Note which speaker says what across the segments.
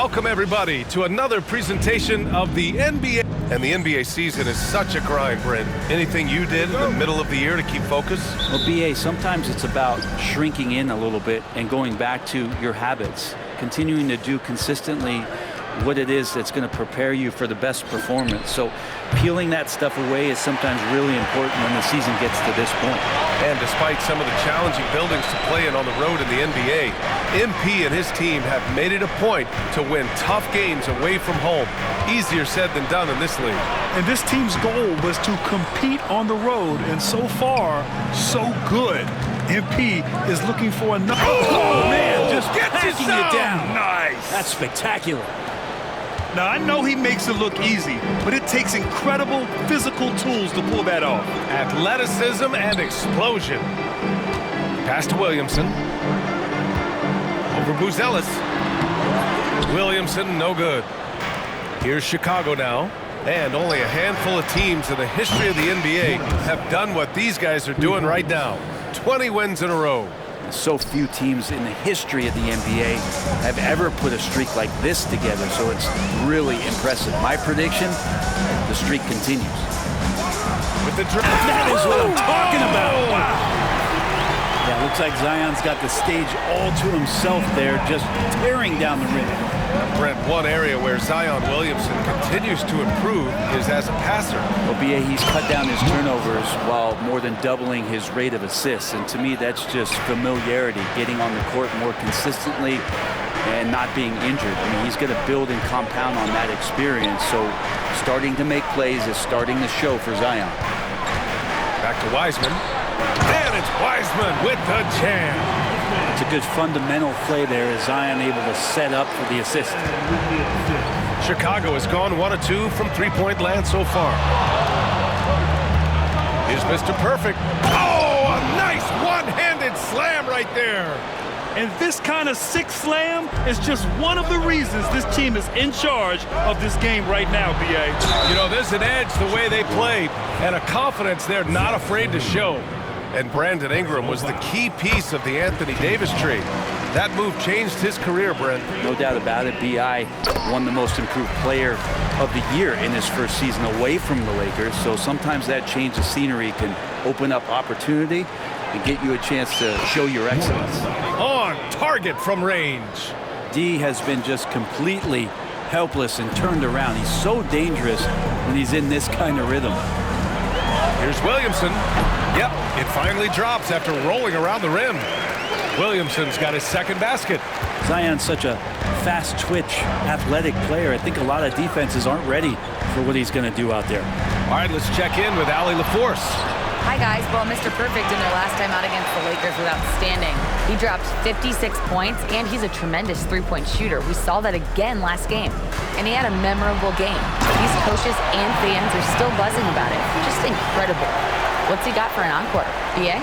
Speaker 1: Welcome, everybody, to another presentation of the NBA. And the NBA season is such a grind, Brent. Anything you did in the middle of the year to keep focus?
Speaker 2: Well, BA, sometimes it's about shrinking in a little bit and going back to your habits, continuing to do consistently what it is that's going to prepare you for the best performance. So peeling that stuff away is sometimes really important when the season gets to this point.
Speaker 1: And despite some of the challenging buildings to play in on the road in the NBA, MP and his team have made it a point to win tough games away from home. Easier said than done in this league.
Speaker 3: And this team's goal was to compete on the road, and so far, so good. MP is looking for another.
Speaker 2: Oh man, just
Speaker 3: packing it down.
Speaker 2: Nice. That's spectacular.
Speaker 3: Now, I know he makes it look easy, but it takes incredible physical tools to pull that off.
Speaker 1: Athleticism and explosion. Pass to Williamson. Over Buzelis. Williamson, no good. Here's Chicago now. And only a handful of teams in the history of the NBA have done what these guys are doing right now. 20 wins in a row.
Speaker 2: So few teams in the history of the NBA have ever put a streak like this together, so it's really impressive. My prediction, the streak continues.
Speaker 1: With the drive.
Speaker 2: That is what I'm talking about. Wow. Yeah, looks like Zion's got the stage all to himself there, just tearing down the rim.
Speaker 1: Brent, one area where Zion Williamson continues to improve is as a passer.
Speaker 2: Well, BA, he's cut down his turnovers while more than doubling his rate of assists. And to me, that's just familiarity, getting on the court more consistently and not being injured. I mean, he's going to build and compound on that experience. So starting to make plays is starting to show for Zion.
Speaker 1: Back to Wiseman. And it's Wiseman with the jam.
Speaker 2: It's a good fundamental play there as Zion able to set up for the assist.
Speaker 1: Chicago has gone 1 of 2 from three-point land so far. Here's Mr. Perfect. Oh, a nice one-handed slam right there.
Speaker 3: And this kind of sick slam is just one of the reasons this team is in charge of this game right now, B.A.
Speaker 1: You know, there's an edge the way they play and a confidence they're not afraid to show. And Brandon Ingram was the key piece of the Anthony Davis trade. That move changed his career, Brent.
Speaker 2: No doubt about it. B.I. won the most improved player of the year in his first season away from the Lakers. So sometimes that change of scenery can open up opportunity and get you a chance to show your excellence.
Speaker 1: On target from range.
Speaker 2: D has been just completely helpless and turned around. He's so dangerous when he's in this kind of rhythm.
Speaker 1: Here's Williamson. Yep, it finally drops after rolling around the rim. Williamson's got his second basket.
Speaker 2: Zion's such a fast twitch, athletic player. I think a lot of defenses aren't ready for what he's going to do out there.
Speaker 1: All right, let's check in with Allie LaForce.
Speaker 4: Hi, guys. Well, Mr. Perfect in their last time out against the Lakers was outstanding. He dropped 56 points, and he's a tremendous three-point shooter. We saw that again last game, and he had a memorable game. These coaches and fans are still buzzing about it. Just incredible. What's he got for an encore? B.A.?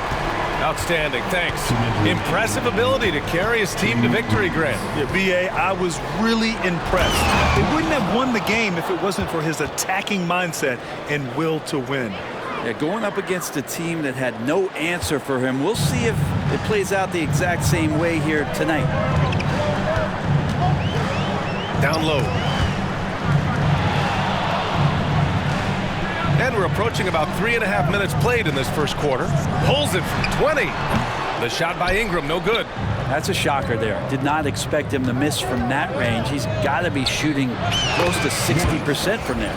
Speaker 1: Outstanding, thanks. Impressive ability to carry his team to victory, Grant.
Speaker 3: Yeah, B.A., I was really impressed. They wouldn't have won the game if it wasn't for his attacking mindset and will to win.
Speaker 2: Yeah, going up against a team that had no answer for him. We'll see if it plays out the exact same way here tonight.
Speaker 1: Down low. And we're approaching about 3.5 minutes played in this first quarter. Pulls it from 20. The shot by Ingram, no good.
Speaker 2: That's a shocker there. Did not expect him to miss from that range. He's got to be shooting close to 60% from there.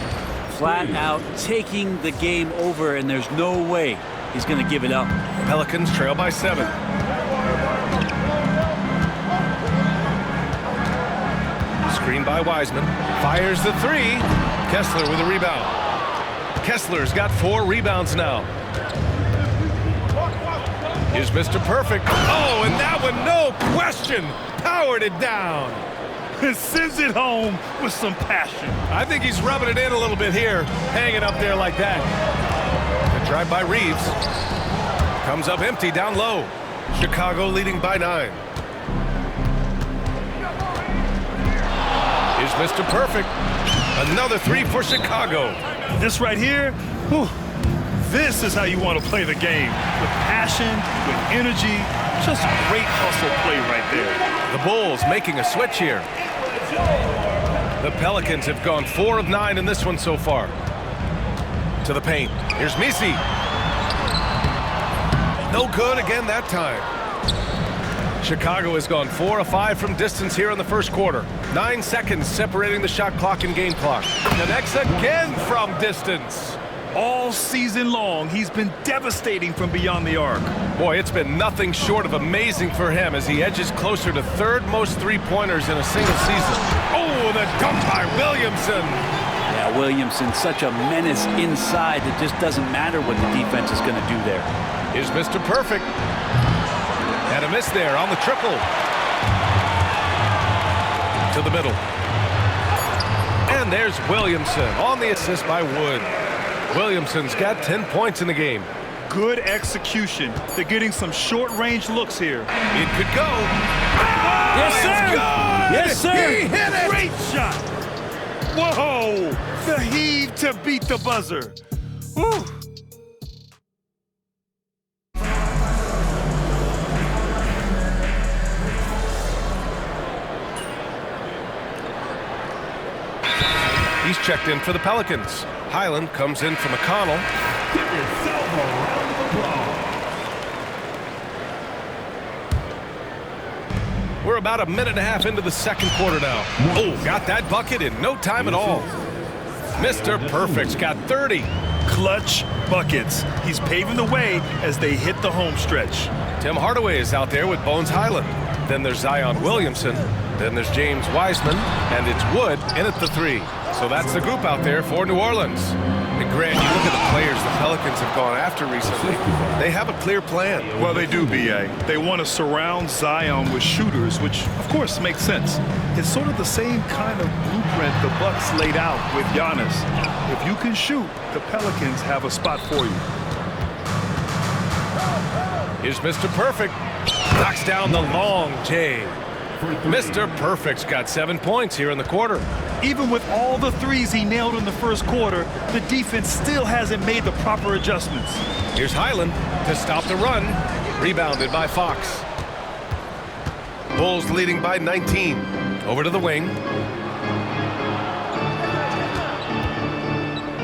Speaker 2: Flat out taking the game over, and there's no way he's going to give it up.
Speaker 1: Pelicans trail by 7. Screen by Wiseman. Fires the 3. Kessler with a rebound. Kessler's got 4 rebounds now. Here's Mr. Perfect. Oh, and that one, no question, powered it down.
Speaker 3: And sends it home with some passion.
Speaker 1: I think he's rubbing it in a little bit here, hanging up there like that. The drive by Reeves. Comes up empty down low. Chicago leading by 9. Here's Mr. Perfect. Another 3 for Chicago.
Speaker 3: This right here, whew, this is how you want to play the game. With passion, with energy, just great hustle play right there.
Speaker 1: The Bulls making a switch here. The Pelicans have gone 4 of 9 in this one so far. To the paint. Here's Misi. No good again that time. Chicago has gone 4 of 5 from distance here in the first quarter. 9 seconds separating the shot clock and game clock. Connects again from distance.
Speaker 3: All season long, he's been devastating from beyond the arc.
Speaker 1: Boy, it's been nothing short of amazing for him as he edges closer to third most three-pointers in a single season. Oh, the dunk by Williamson.
Speaker 2: Yeah, Williamson, such a menace inside. It just doesn't matter what the defense is going to do there.
Speaker 1: Here's Mr. Perfect. And a miss there on the triple. To the middle. And there's Williamson on the assist by Wood. Williamson's got 10 points in the game.
Speaker 3: Good execution. They're getting some short-range looks here.
Speaker 1: It could go.
Speaker 2: Yes, sir. Yes, sir.
Speaker 1: He hit it.
Speaker 3: Great shot. Whoa. The heave to beat the buzzer. Woo.
Speaker 1: He's checked in for the Pelicans. Highland comes in for McConnell. We're about a minute and a half into the second quarter now. Oh, got that bucket in no time at all. Mr. Perfect's got 30.
Speaker 3: Clutch buckets. He's paving the way as they hit the home stretch.
Speaker 1: Tim Hardaway is out there with Bones Highland. Then there's Zion Williamson. Then there's James Wiseman. And it's Wood in at the 3. So that's the group out there for New Orleans. And Grant, you look at the players the Pelicans have gone after recently. They have a clear plan.
Speaker 3: Well, they do, B.A. They want to surround Zion with shooters, which, of course, makes sense. It's sort of the same kind of blueprint the Bucks laid out with Giannis. If you can shoot, the Pelicans have a spot for you.
Speaker 1: Here's Mr. Perfect. Knocks down the long J. Mr. Perfect's got 7 points here in the quarter.
Speaker 3: Even with all the threes he nailed in the first quarter, the defense still hasn't made the proper adjustments.
Speaker 1: Here's Highland to stop the run. Rebounded by Fox. Bulls leading by 19. Over to the wing.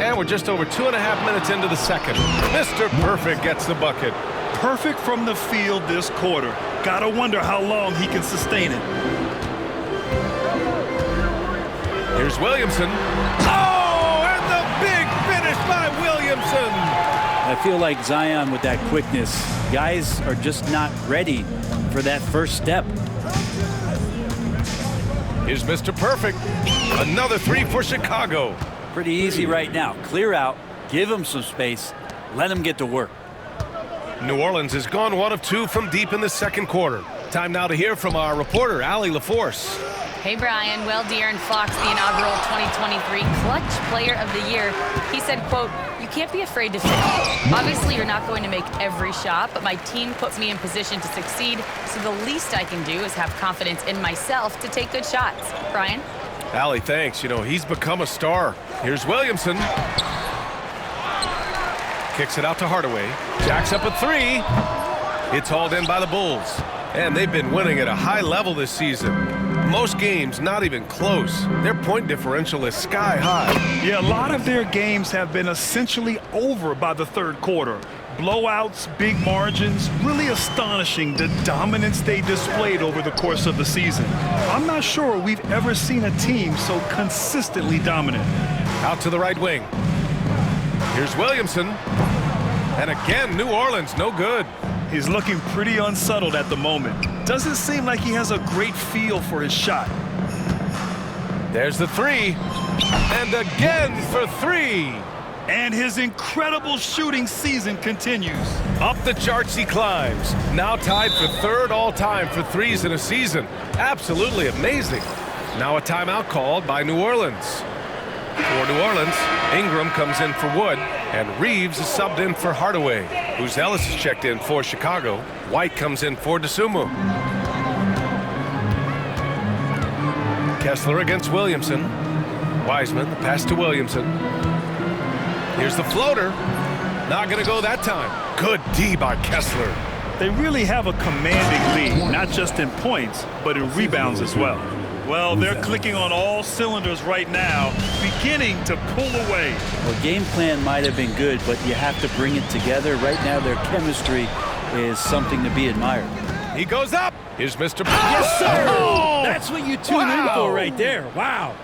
Speaker 1: And we're just over 2.5 minutes into the second. Mr. Perfect gets the bucket.
Speaker 3: Perfect from the field this quarter. Gotta wonder how long he can sustain it.
Speaker 1: Here's Williamson. Oh, and the big finish by Williamson.
Speaker 2: I feel like Zion with that quickness, guys are just not ready for that first step.
Speaker 1: Here's Mr. Perfect. Another 3 for Chicago.
Speaker 2: Pretty easy right now. Clear out, give them some space, let them get to work.
Speaker 1: New Orleans has gone 1 of 2 from deep in the second quarter. Time now to hear from our reporter, Allie LaForce.
Speaker 4: Hey, Brian. Well, De'Aaron Fox, the inaugural 2023 Clutch Player of the Year, he said, quote, "You can't be afraid to fail. Obviously, you're not going to make every shot, but my team puts me in position to succeed, so the least I can do is have confidence in myself to take good shots." Brian?
Speaker 1: Allie, thanks. You know, he's become a star. Here's Williamson. Kicks it out to Hardaway. Jacks up a 3. It's hauled in by the Bulls. And they've been winning at a high level this season. Most games not even close. Their point differential is sky high.
Speaker 3: Yeah, a lot of their games have been essentially over by the third quarter. Blowouts, big margins, really astonishing the dominance they displayed over the course of the season. I'm not sure we've ever seen a team so consistently dominant.
Speaker 1: Out to the right wing. Here's Williamson. And again, New Orleans, no good.
Speaker 3: He's looking pretty unsettled at the moment. Doesn't seem like he has a great feel for his shot.
Speaker 1: There's the 3. And again for 3.
Speaker 3: And his incredible shooting season continues.
Speaker 1: Up the charts he climbs. Now tied for 3rd all-time for threes in a season. Absolutely amazing. Now a timeout called by New Orleans. For New Orleans, Ingram comes in for Wood, and Reeves is subbed in for Hardaway. Ellis is checked in for Chicago. White comes in for DeSumo. Kessler against Williamson. Wiseman, the pass to Williamson. Here's the floater. Not going to go that time. Good D by Kessler.
Speaker 3: They really have a commanding lead, not just in points, but in rebounds as well. Well, they're clicking on all cylinders right now, beginning to pull away.
Speaker 2: Well, game plan might have been good, but you have to bring it together. Right now, their chemistry is something to be admired.
Speaker 1: He goes up. Here's Mr.
Speaker 2: Yes, sir!
Speaker 1: Oh!
Speaker 2: That's what you tune in for right there. Wow.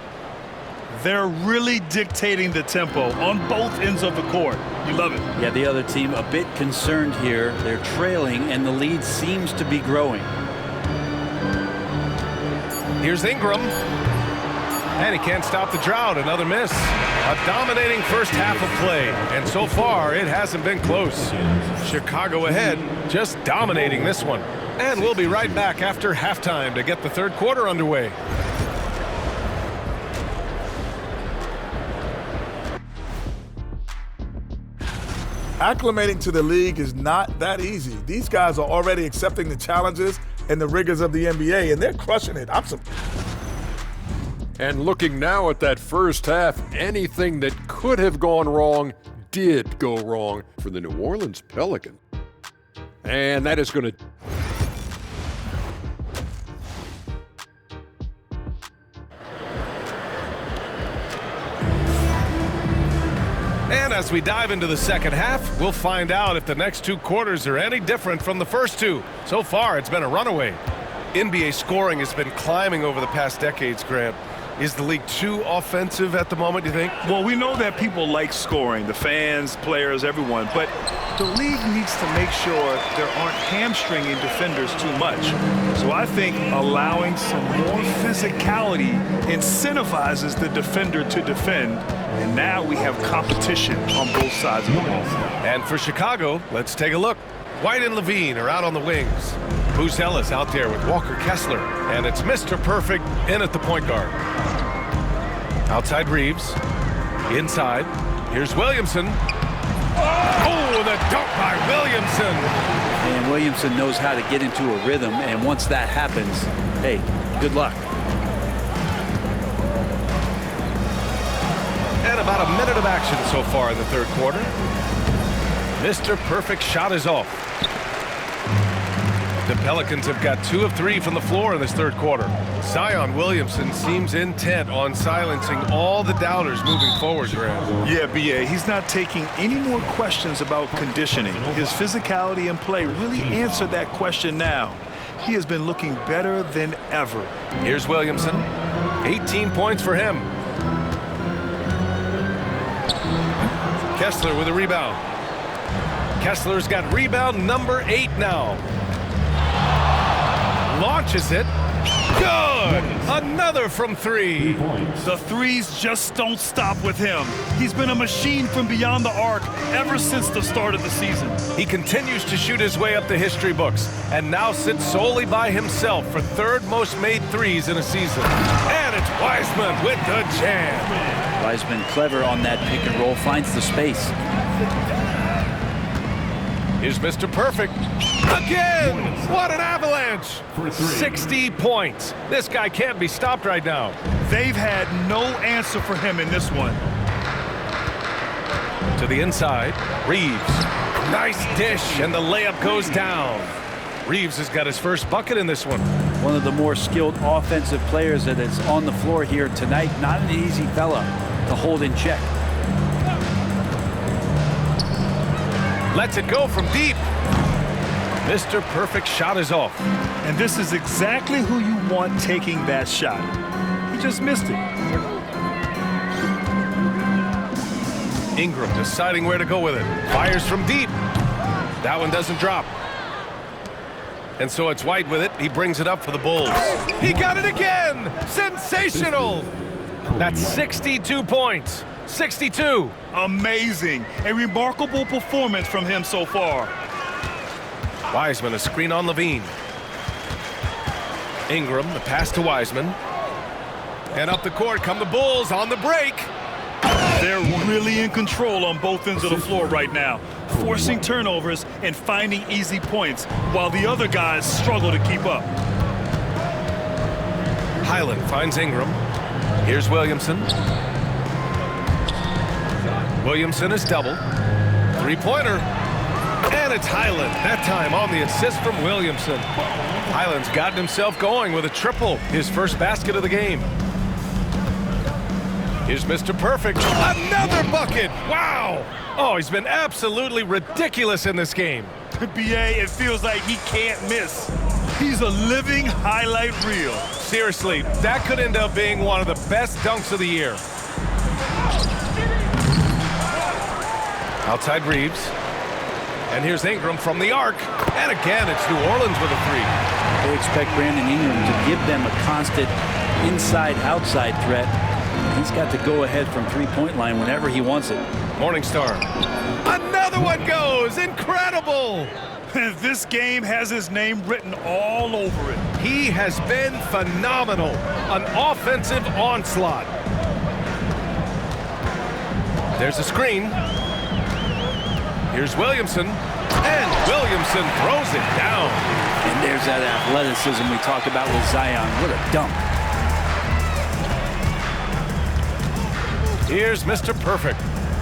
Speaker 3: They're really dictating the tempo on both ends of the court. You love it.
Speaker 2: Yeah, the other team a bit concerned here. They're trailing, and the lead seems to be growing.
Speaker 1: Here's Ingram. And he can't stop the drought. Another miss. A dominating first half of play. And so far, it hasn't been close. Chicago ahead, just dominating this one. And we'll be right back after halftime to get the third quarter underway.
Speaker 5: Acclimating to the league is not that easy. These guys are already accepting the challenges and the rigors of the NBA, and they're crushing it.
Speaker 6: And looking now at that first half, anything that could have gone wrong did go wrong for the New Orleans Pelicans. And that is going to...
Speaker 1: And as we dive into the second half, we'll find out if the next two quarters are any different from the first two. So far, it's been a runaway. NBA scoring has been climbing over the past decades, Grant. Is the league too offensive at the moment, do you think?
Speaker 3: Well, we know that people like scoring, the fans, players, everyone, but the league needs to make sure there aren't hamstringing defenders too much. So I think allowing some more physicality incentivizes the defender to defend, and now we have competition on both sides of the ball.
Speaker 1: And for Chicago, let's take a look. White and Levine are out on the wings. Bruce Ellis out there with Walker Kessler, and it's Mr. Perfect in at the point guard. Outside Reeves, inside, here's Williamson. Oh, the dunk by Williamson.
Speaker 2: And Williamson knows how to get into a rhythm, and once that happens, hey, good luck.
Speaker 1: And about a minute of action so far in the third quarter. Mr. Perfect shot is off. The Pelicans have got 2 of 3 from the floor in this third quarter. Zion Williamson seems intent on silencing all the doubters moving forward, Grant.
Speaker 3: Yeah, B.A., he's not taking any more questions about conditioning. His physicality and play really answered that question now. He has been looking better than ever.
Speaker 1: Here's Williamson. 18 points for him. Kessler with a rebound. Kessler's got rebound number 8 now. Launches it. Good! Another from 3.
Speaker 3: The threes just don't stop with him. He's been a machine from beyond the arc ever since the start of the season.
Speaker 1: He continues to shoot his way up the history books and now sits solely by himself for third most made threes in a season. And it's Wiseman with the jam.
Speaker 2: Wiseman clever on that pick and roll, finds the space.
Speaker 1: Here's Mr. Perfect. Again! What an avalanche! 60 points. This guy can't be stopped right now.
Speaker 3: They've had no answer for him in this one.
Speaker 1: To the inside, Reeves. Nice dish, and the layup goes down. Reeves has got his first bucket in this one.
Speaker 2: One of the more skilled offensive players that is on the floor here tonight. Not an easy fella to hold in check.
Speaker 1: Lets it go from deep. Mr. Perfect shot is off.
Speaker 3: And this is exactly who you want taking that shot. He just missed it.
Speaker 1: Ingram deciding where to go with it. Fires from deep. That one doesn't drop. And so it's White with it. He brings it up for the Bulls. He got it again! Sensational! That's 62 points. 62.
Speaker 3: Amazing. A remarkable performance from him so far.
Speaker 1: Wiseman, a screen on Levine. Ingram, the pass to Wiseman. And up the court come the Bulls on the break.
Speaker 3: They're really in control on both ends of the floor right now, forcing turnovers and finding easy points while the other guys struggle to keep up.
Speaker 1: Highland finds Ingram. Here's Williamson. Williamson is double. Three-pointer. And it's Highland, that time on the assist from Williamson. Highland's gotten himself going with a triple, his first basket of the game. Here's Mr. Perfect. Another bucket! Wow! Oh, he's been absolutely ridiculous in this game.
Speaker 3: BA, it feels like he can't miss. He's a living highlight reel.
Speaker 1: Seriously, that could end up being one of the best dunks of the year. Outside Reeves. And here's Ingram from the arc. And again, it's New Orleans with a three.
Speaker 2: They expect Brandon Ingram to give them a constant inside-outside threat. He's got to go ahead from three-point line whenever he wants it.
Speaker 1: Morningstar. Another one goes! Incredible!
Speaker 3: This game has his name written all over it.
Speaker 1: He has been phenomenal. An offensive onslaught. There's a screen. Here's Williamson. And Williamson throws it down.
Speaker 2: And there's that athleticism we talked about with Zion. What a dunk.
Speaker 1: Here's Mr. Perfect.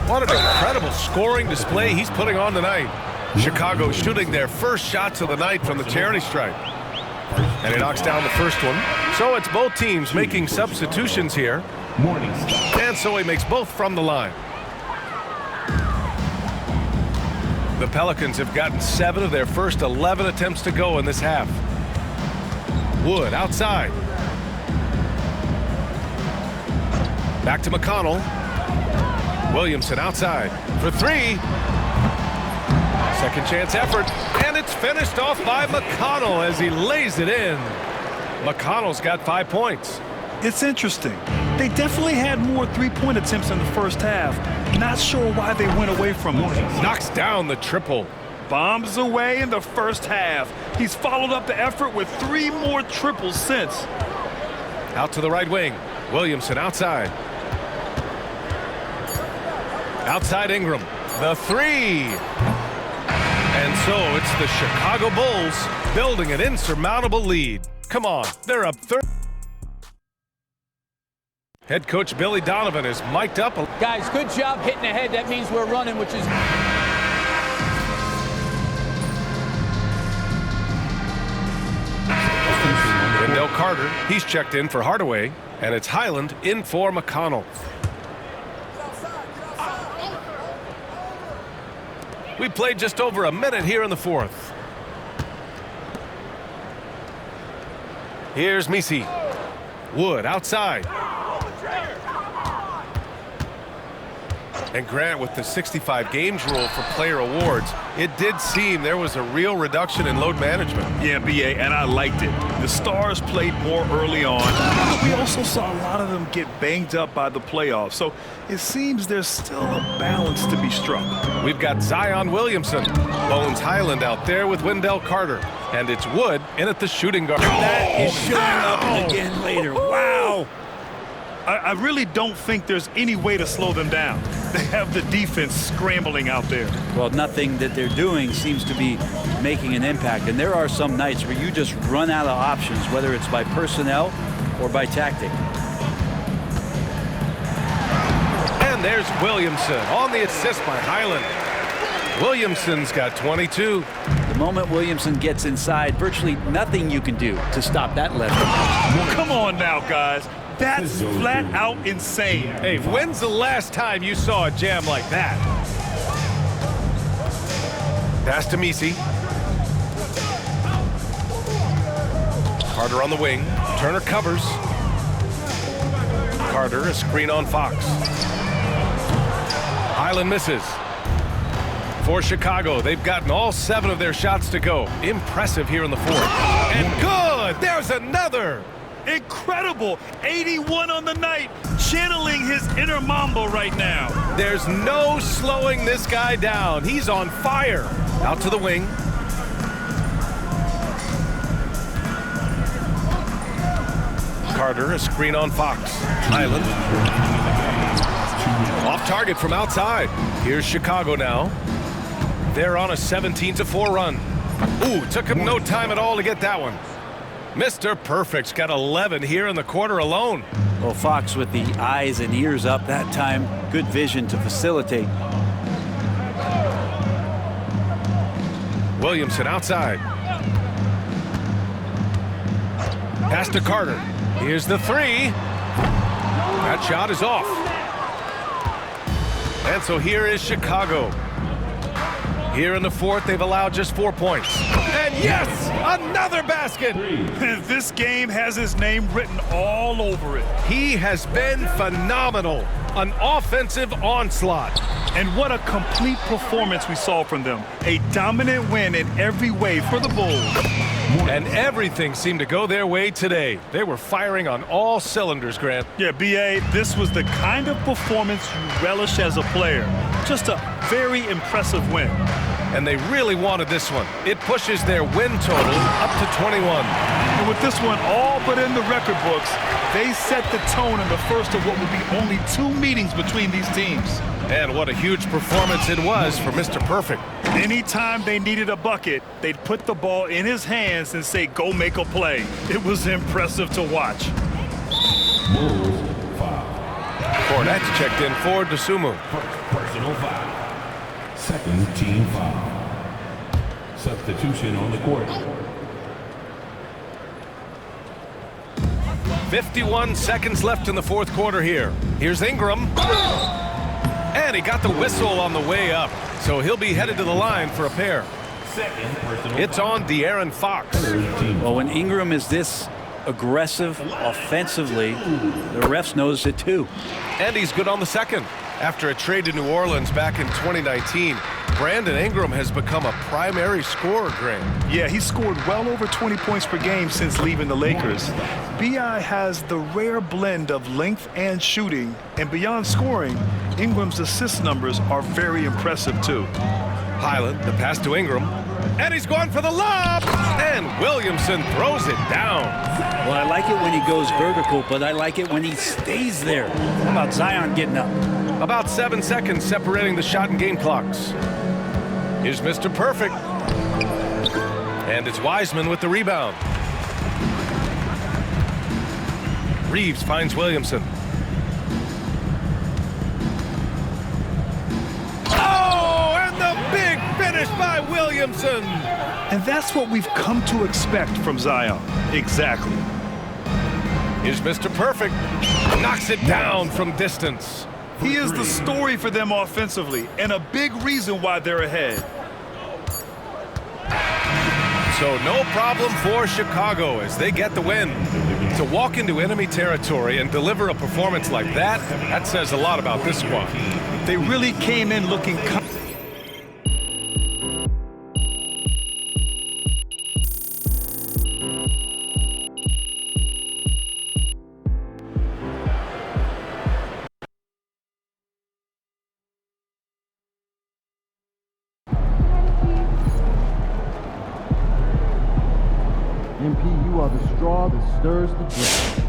Speaker 1: What an incredible scoring display he's putting on tonight. Chicago shooting their first shots of the night from the charity stripe. And he knocks down the first one. So it's both teams making substitutions here. And so he makes both from the line. The Pelicans have gotten 7 of their first 11 attempts to go in this half. Wood outside. Back to McConnell. Williamson outside for three. Second chance effort, and it's finished off by McConnell as he lays it in. McConnell's got 5 points.
Speaker 3: It's interesting. They definitely had more three-point attempts in the first half. Not sure why they went away from it.
Speaker 1: Knocks down the triple.
Speaker 3: Bombs away in the first half. He's followed up the effort with 3 more triples since.
Speaker 1: Out to the right wing. Williamson outside. Outside Ingram. The three. And so it's the Chicago Bulls building an insurmountable lead. Come on, they're up 30. Head coach Billy Donovan is mic'd up.
Speaker 7: Guys, good job hitting ahead. That means we're running, which is...
Speaker 1: Wendell Carter, he's checked in for Hardaway, and it's Highland in for McConnell. We played just over a minute here in the fourth. Here's Misi. Wood outside. And Grant with the 65 games rule for player awards. It did seem there was a real reduction in load management.
Speaker 3: Yeah, BA, and I liked it. The stars played more early on. We also saw a lot of them get banged up by the playoffs. So it seems there's still a balance to be struck.
Speaker 1: We've got Zion Williamson. Bones Highland out there with Wendell Carter. And it's Wood in at the shooting guard.
Speaker 2: That is showing up again later. Wow.
Speaker 3: I really don't think there's any way to slow them down. They have the defense scrambling out there.
Speaker 2: Well, nothing that they're doing seems to be making an impact. And there are some nights where you just run out of options, whether it's by personnel or by tactic.
Speaker 1: And there's Williamson on the assist by Highland. Williamson's got 22.
Speaker 2: The moment Williamson gets inside, virtually nothing you can do to stop that left.
Speaker 3: Come on now, guys. That's flat out insane.
Speaker 1: Hey, when's the last time you saw a jam like that? Pass to Misi. Carter on the wing. Turner covers. Carter, a screen on Fox. Highland misses. For Chicago, they've gotten all 7 of their shots to go. Impressive here in the fourth. And good! There's another!
Speaker 3: Incredible. 81 on the night. Channeling his inner Mamba right now.
Speaker 1: There's no slowing this guy down. He's on fire. Out to the wing. Carter, a screen on Fox. Highland. Off target from outside. Here's Chicago now. They're on a 17-4 run. Ooh, took him no time at all to get that one. Mr. Perfect's got 11 here in the quarter alone.
Speaker 2: Well, Fox with the eyes and ears up that time. Good vision to facilitate.
Speaker 1: Williamson outside. Pass to Carter. Here's the three. That shot is off. And so here is Chicago. Here in the fourth, they've allowed just 4 points. And yes, another basket.
Speaker 3: This game has his name written all over it.
Speaker 1: He has been phenomenal. An offensive onslaught.
Speaker 3: And what a complete performance we saw from them. A dominant win in every way for the Bulls.
Speaker 1: And everything seemed to go their way today. They were firing on all cylinders, Grant.
Speaker 3: Yeah, B.A., this was the kind of performance you relish as a player. Just a very impressive win.
Speaker 1: And they really wanted this one. It pushes their win total up to 21.
Speaker 3: And with this one all but in the record books, they set the tone in the first of what would be only 2 meetings between these teams.
Speaker 1: And what a huge performance it was for Mr. Perfect.
Speaker 3: Anytime they needed a bucket, they'd put the ball in his hands and say, go make a play. It was impressive to watch.
Speaker 1: Cornette's checked in for Dosunmu.
Speaker 8: Personal foul. Second team foul. Substitution on the court.
Speaker 1: 51 seconds left in the fourth quarter here. Here's Ingram. And he got the whistle on the way up. So he'll be headed to the line for a pair. It's on De'Aaron Fox.
Speaker 2: Well, when Ingram is this aggressive offensively, the refs notice it too.
Speaker 1: And he's good on the second. After a trade to New Orleans back in 2019, Brandon Ingram has become a primary scorer, Grant.
Speaker 3: Yeah, he scored well over 20 points per game since leaving the Lakers. B.I. has the rare blend of length and shooting, and beyond scoring, Ingram's assist numbers are very impressive too.
Speaker 1: Highland, the pass to Ingram, and he's going for the lob, and Williamson throws it down.
Speaker 2: Well, I like it when he goes vertical, but I like it when he stays there. How about Zion getting up?
Speaker 1: About 7 seconds separating the shot and game clocks. Here's Mr. Perfect. And it's Wiseman with the rebound. Reeves finds Williamson. Oh, and the big finish by Williamson.
Speaker 3: And that's what we've come to expect from Zion. Exactly.
Speaker 1: Here's Mr. Perfect. Knocks it down from distance.
Speaker 3: He is the story for them offensively, and a big reason why they're ahead.
Speaker 1: So no problem for Chicago as they get the win. To walk into enemy territory and deliver a performance like that, that says a lot about this squad.
Speaker 3: They really came in looking
Speaker 9: MP, you are the straw that stirs the drink.